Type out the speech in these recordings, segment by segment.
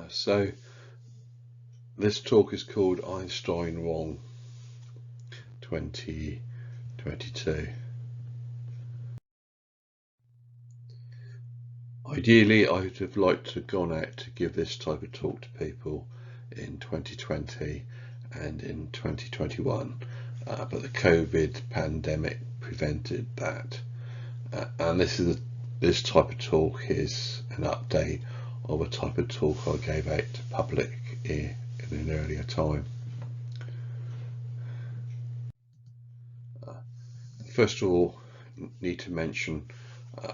So this talk is called Einstein Wrong 2022. Ideally, I would have liked to have gone out to give this type of talk to people in 2020 and in 2021, but the COVID pandemic prevented that. And this type of talk is an update of a type of talk I gave out to public in an earlier time. First of all, need to mention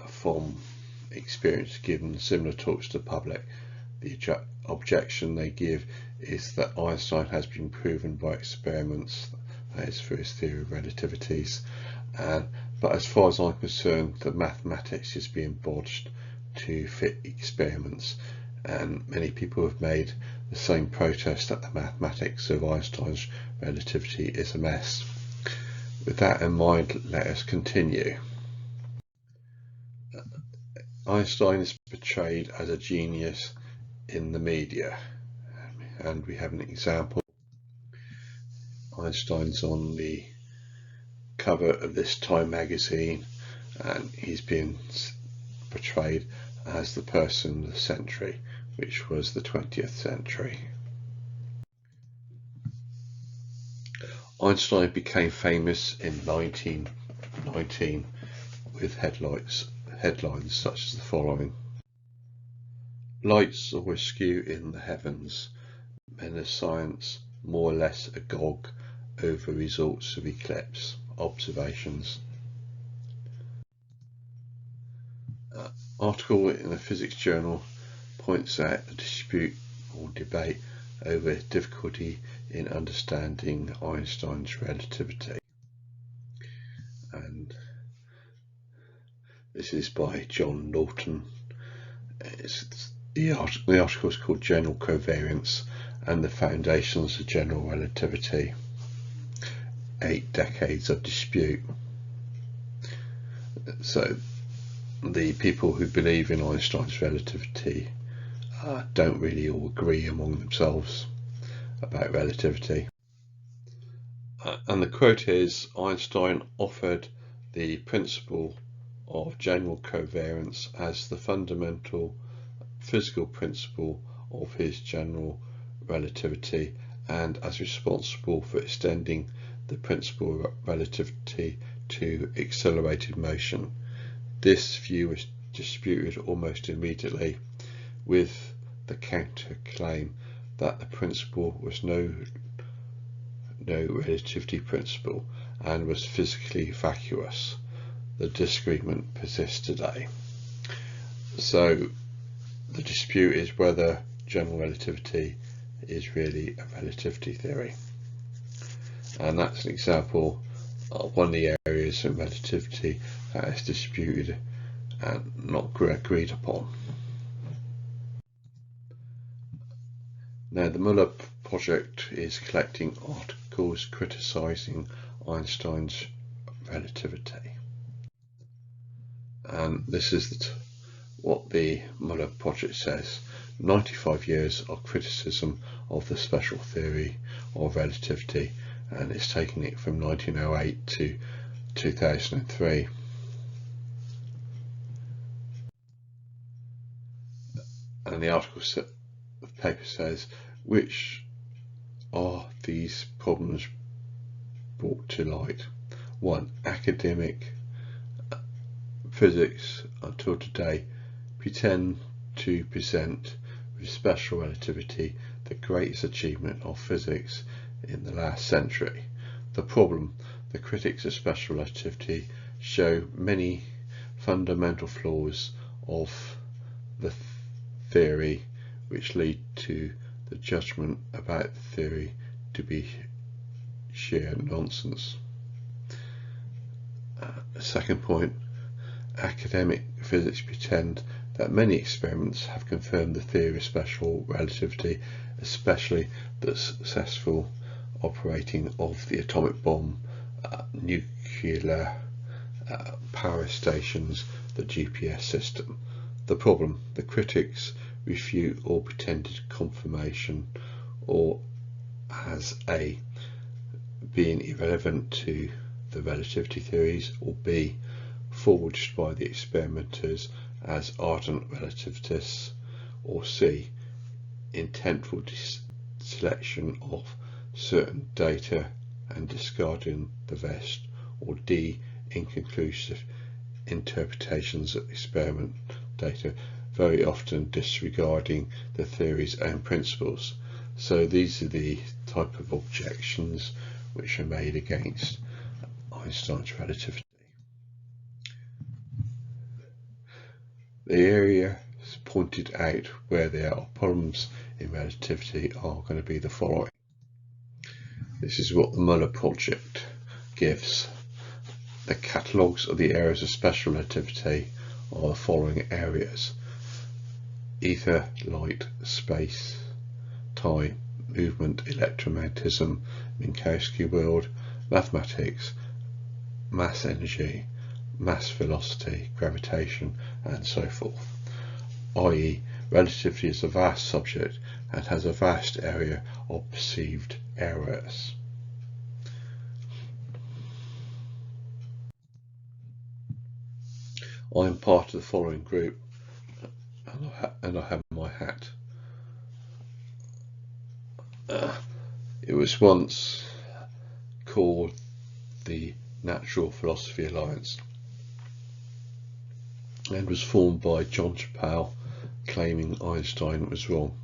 from experience given similar talks to the public, the objection they give is that Einstein has been proven by experiments, that is for his theory of relativities, but as far as I'm concerned, the mathematics is being bodged to fit experiments, and many people have made the same protest that the mathematics of Einstein's relativity is a mess. With that in mind, let us continue. Einstein is portrayed as a genius in the media, and we have an example. Einstein's on the cover of this Time magazine, and he's been portrayed as the person of the century, which was the 20th century. Einstein became famous in 1919 with headlines such as the following: lights are askew in the heavens, men of science more or less agog over results of eclipse observations. Article in a physics journal points out the dispute or debate over difficulty in understanding Einstein's relativity, and this is by John Norton. The article is called General Covariance and the Foundations of General Relativity, 8 decades of dispute. So the people who believe in Einstein's relativity don't really all agree among themselves about relativity. And the quote is, Einstein offered the principle of general covariance as the fundamental physical principle of his general relativity, and as responsible for extending the principle of relativity to accelerated motion. This view was disputed almost immediately, with the counterclaim that the principle was no relativity principle and was physically vacuous. The disagreement persists today. So the dispute is whether general relativity is really a relativity theory, and that's an example of one of the areas of relativity that is disputed and not agreed upon. Now, the Muller project is collecting articles criticising Einstein's relativity, and this is what the Muller project says: 95 years of criticism of the special theory of relativity, and it's taking it from 1908 to 2003. And the paper says, which are these problems brought to light? 1. Academic physics until today pretend to present with special relativity the greatest achievement of physics in the last century. The problem: the critics of special relativity show many fundamental flaws of the theory which lead to the judgment about the theory to be sheer nonsense. Second point: academic physics pretend that many experiments have confirmed the theory of special relativity, especially the successful operating of the atomic bomb, nuclear power stations, the GPS system. The problem: the critics refute or pretended confirmation, or as A, being irrelevant to the relativity theories, or B, forged by the experimenters as ardent relativists, or C, intentful selection of certain data and discarding the rest, or D, inconclusive interpretations of experiment data, very often disregarding the theory's own principles. So these are the type of objections which are made against Einstein's relativity. The areas pointed out where there are problems in relativity are going to be the following. This is what the Muller project gives. The catalogues of the areas of special relativity are the following areas: ether, light, space, time, movement, electromagnetism, Minkowski world, mathematics, mass energy, mass velocity, gravitation, and so forth. i.e., relativity is a vast subject and has a vast area of perceived errors. I am part of the following group, and I have my hat. It was once called the Natural Philosophy Alliance and was formed by John Chappell, claiming Einstein was wrong.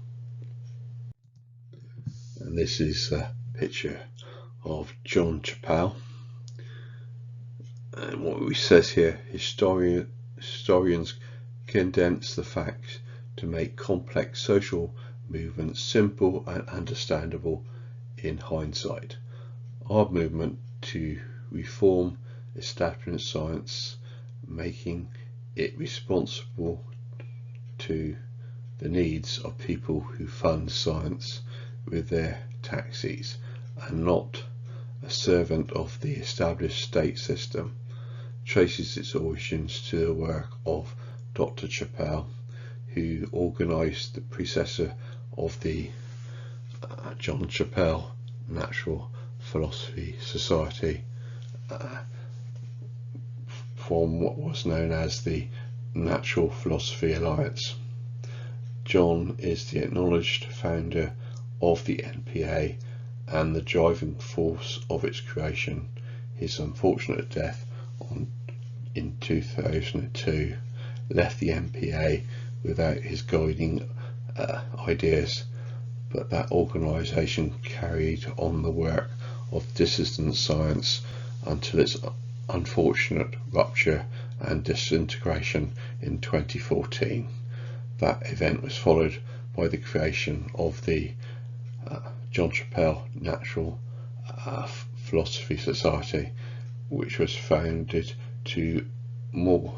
And this is a picture of John Chappell. And what he says here: historians condense the facts to make complex social movements simple and understandable in hindsight. Our movement to reform establishment science, making it responsible to the needs of people who fund science with their taxes, and not a servant of the established state system, traces its origins to the work of Dr. Chappell, who organised the predecessor of the John Chappell Natural Philosophy Society from what was known as the Natural Philosophy Alliance. John is the acknowledged founder of the NPA and the driving force of its creation. His unfortunate death in 2002 left the NPA without his guiding ideas, but that organisation carried on the work of dissident science until its unfortunate rupture and disintegration in 2014. That event was followed by the creation of the John Chappell Natural Philosophy Society, which was founded to more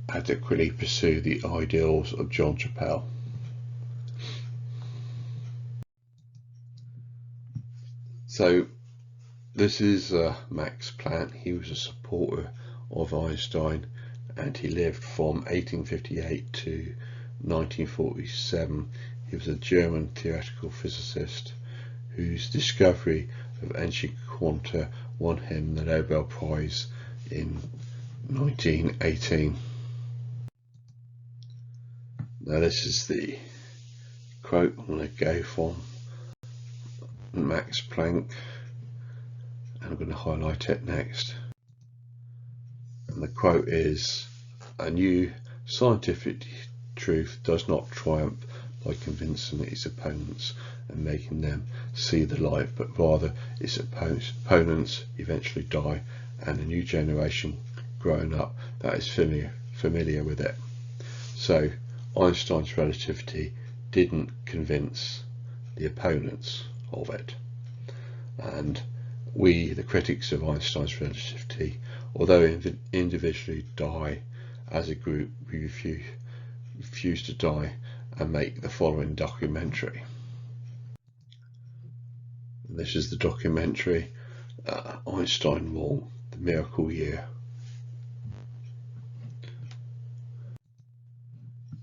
adequately pursue the ideals of John Chappell. So this is Max Planck. He was a supporter of Einstein, and he lived from 1858 to 1947. He was a German theoretical physicist whose discovery of energy quanta won him the Nobel Prize in 1918. Now this is the quote I'm going to go from Max Planck, and I'm going to highlight it next. And the quote is: "A new scientific truth does not triumph by convincing its opponents and making them see the light, but rather its opponents eventually die, and a new generation growing up that is familiar with it." So Einstein's relativity didn't convince the opponents of it, and we, the critics of Einstein's relativity, although individually die, as a group we refuse to die and make the following documentary. And this is the documentary, Einstein Wrong, The Miracle Year.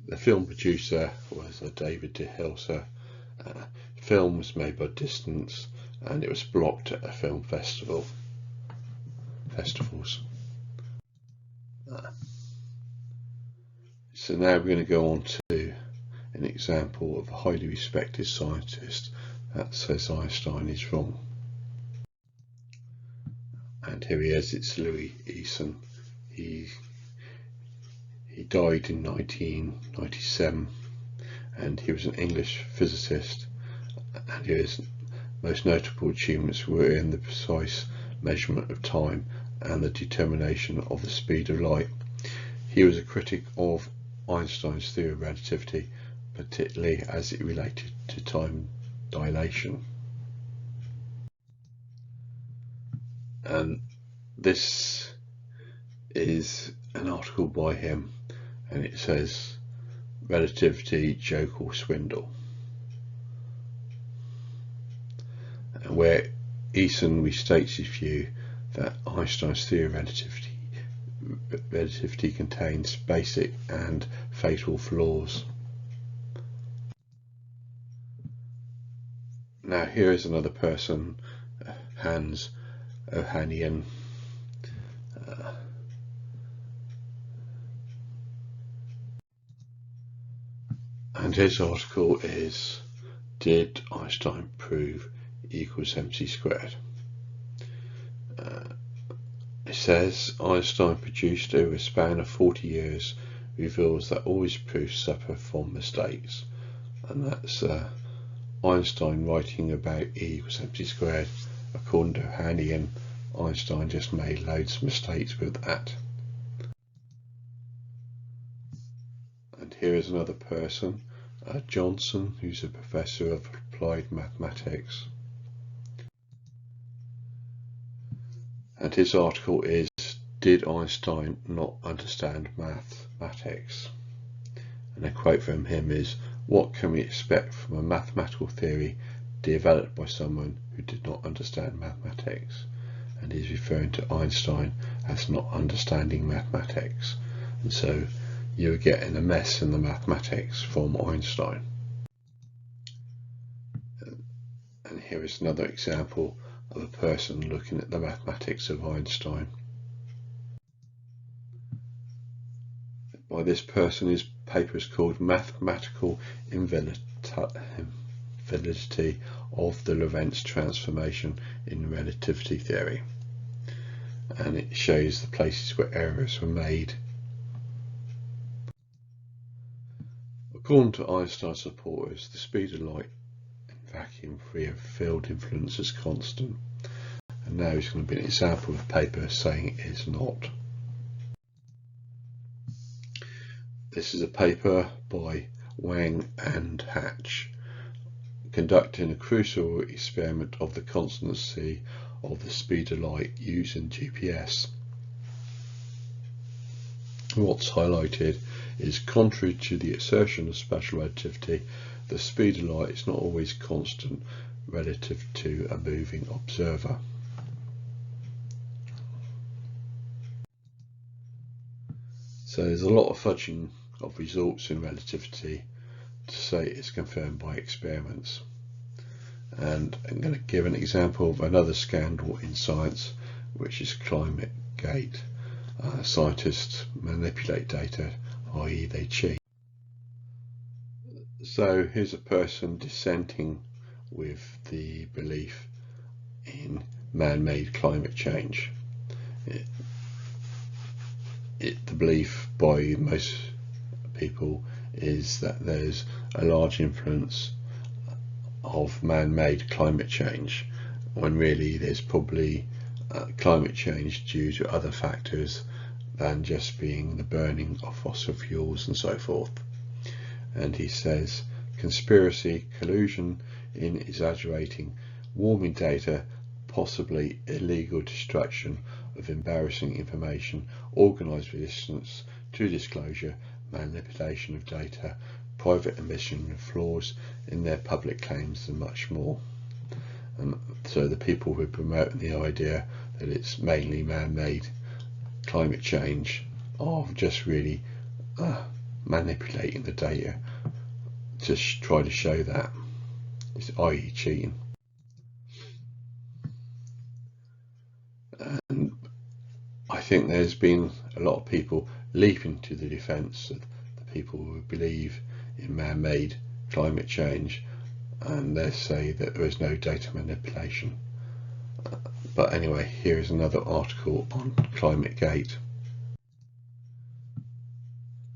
The film producer was David de Hilser. Film was made by Distance, and it was blocked at a film festivals. So now we're going to go on to an example of a highly respected scientist that says Einstein is wrong. And here he is, it's Louis Eason. He died in 1997, and he was an English physicist, and his most notable achievements were in the precise measurement of time and the determination of the speed of light. He was a critic of Einstein's theory of relativity, particularly as it related to time dilation. And this is an article by him, and it says relativity, joke or swindle. And where Eason restates his view that Einstein's theory of relativity contains basic and fatal flaws. Now here is another person, Hans Ohanian. And his article is, did Einstein prove E equals mc squared? It says Einstein produced over a span of 40 years reveals that all his proofs suffer from mistakes, and that's Einstein writing about E equals mc squared. According to Ohanian, Einstein just made loads of mistakes with that. And here is another person, Johnson, who's a professor of applied mathematics. And his article is, did Einstein not understand mathematics? And a quote from him is, what can we expect from a mathematical theory developed by someone who did not understand mathematics? And he's referring to Einstein as not understanding mathematics. And so you're getting a mess in the mathematics from Einstein. And here is another example of a person looking at the mathematics of Einstein. By this person, his paper is called Mathematical Invalidity of the Lorentz Transformation in Relativity Theory. And it shows the places where errors were made. According to Einstein's supporters, the speed of light in vacuum free of field influence is constant. And now it's going to be an example of a paper saying it is not. This is a paper by Wang and Hatch, conducting a crucial experiment of the constancy of the speed of light using GPS. What's highlighted is, contrary to the assertion of special relativity, the speed of light is not always constant relative to a moving observer. So there's a lot of fudging of results in relativity to say it's confirmed by experiments. And I'm going to give an example of another scandal in science, which is ClimateGate. Scientists manipulate data, i.e. they cheat. So here's a person dissenting with the belief in man-made climate change. The belief by most people is that there's a large influence of man-made climate change, when really there's probably climate change due to other factors than just being the burning of fossil fuels and so forth. And he says conspiracy, collusion in exaggerating warming data, possibly illegal destruction of embarrassing information, organised resistance to disclosure, manipulation of data, private admission of flaws in their public claims, and much more. So the people who promote the idea that it's mainly man-made climate change are just really manipulating the data to try to show that, i.e. cheating. And I think there's been a lot of people leaping to the defence of the people who believe in man-made climate change, and they say that there is no data manipulation. But anyway, here is another article on ClimateGate.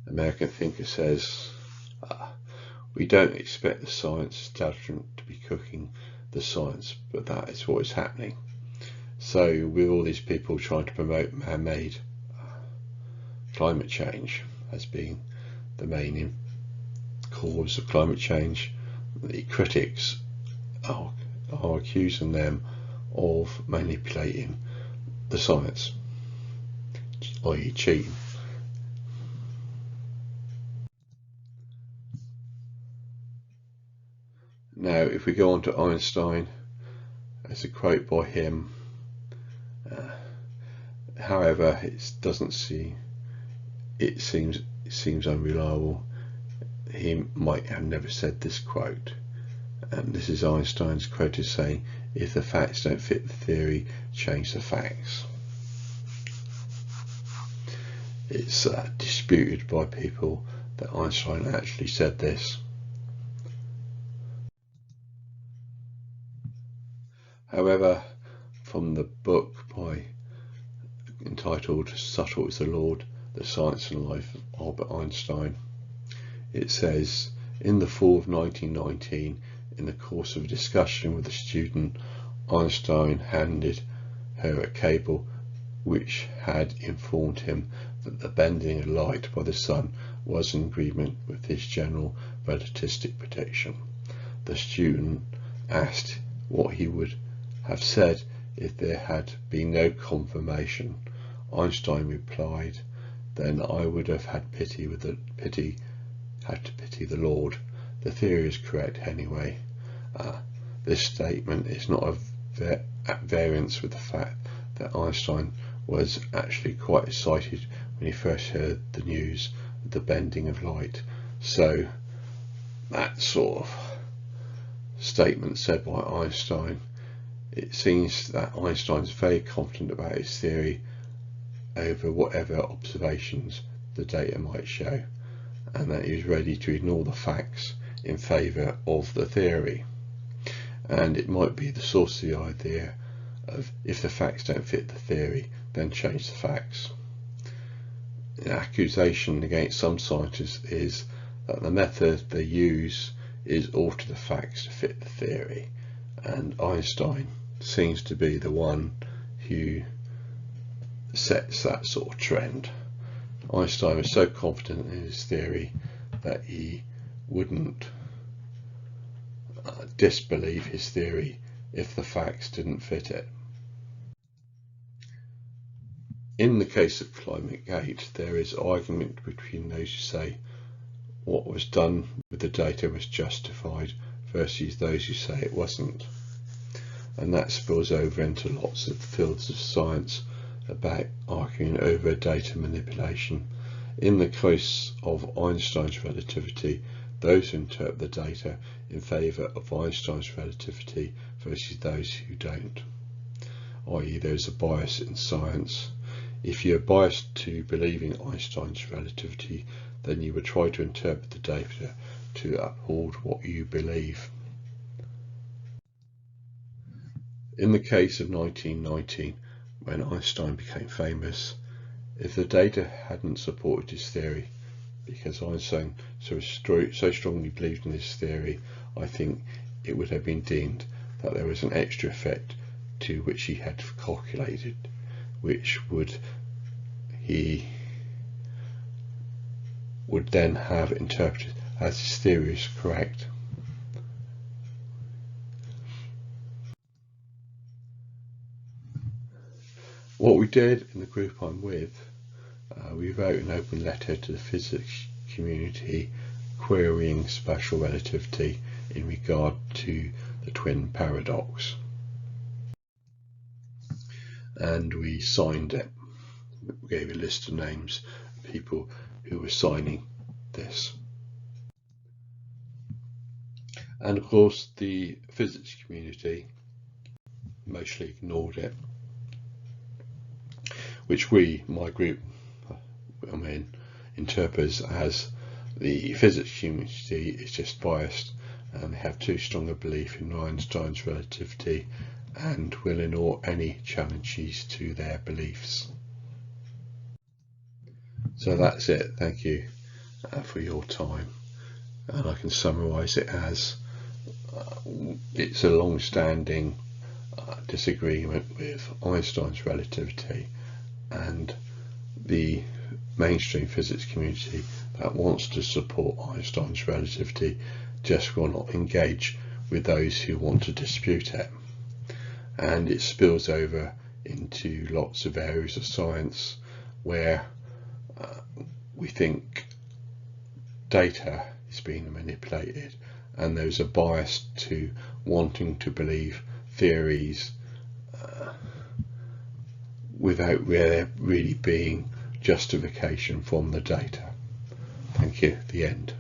American thinker says, we don't expect the science establishment to be cooking the science, but that is what is happening. So with all these people trying to promote man-made climate change as being the main cause of climate change, the critics are accusing them of manipulating the science, i.e. cheating. Now if we go on to Einstein, there's a quote by him, however it seems unreliable. He might have never said this quote, and this is Einstein's quote is saying, if the facts don't fit the theory, change the facts. It's disputed by people that Einstein actually said this. However, from the book entitled Subtle is the Lord, The Science and Life of Albert Einstein, it says, in the fall of 1919, in the course of a discussion with a student, Einstein handed her a cable which had informed him that the bending of light by the sun was in agreement with his general relativistic prediction. The student asked what he would have said if there had been no confirmation. Einstein replied, then I would have had to pity the Lord. The theory is correct anyway. This statement is not at variance with the fact that Einstein was actually quite excited when he first heard the news of the bending of light. So that sort of statement said by Einstein, it seems that Einstein is very confident about his theory over whatever observations the data might show, and that he is ready to ignore the facts in favour of the theory. And it might be the source of the idea of, if the facts don't fit the theory, then change the facts. An accusation against some scientists is that the method they use is alter the facts to fit the theory, and Einstein seems to be the one who sets that sort of trend. Einstein was so confident in his theory that he wouldn't disbelieve his theory if the facts didn't fit it. In the case of ClimateGate, there is argument between those who say what was done with the data was justified versus those who say it wasn't. And that spills over into lots of fields of science about arguing over data manipulation. In the case of Einstein's relativity, those who interpret the data in favour of Einstein's relativity versus those who don't, i.e. there's a bias in science. If you're biased to believing Einstein's relativity, then you would try to interpret the data to uphold what you believe. In the case of 1919, when Einstein became famous, if the data hadn't supported his theory, because Einstein so strongly believed in his theory, I think it would have been deemed that there was an extra effect to which he had calculated, which he would then have interpreted as his theory is correct. What we did in the group I'm with, we wrote an open letter to the physics community querying special relativity in regard to the twin paradox, and we signed it. We gave a list of names of people who were signing this. And of course the physics community mostly ignored it, which my group, interprets as the physics community is just biased and have too strong a belief in Einstein's relativity and will ignore any challenges to their beliefs. So that's it. Thank you for your time, and I can summarise it as it's a long-standing disagreement with Einstein's relativity, and the mainstream physics community that wants to support Einstein's relativity just will not engage with those who want to dispute it, and it spills over into lots of areas of science where we think data is being manipulated, and there's a bias to wanting to believe theories without there really being justification from the data. Thank you. The end.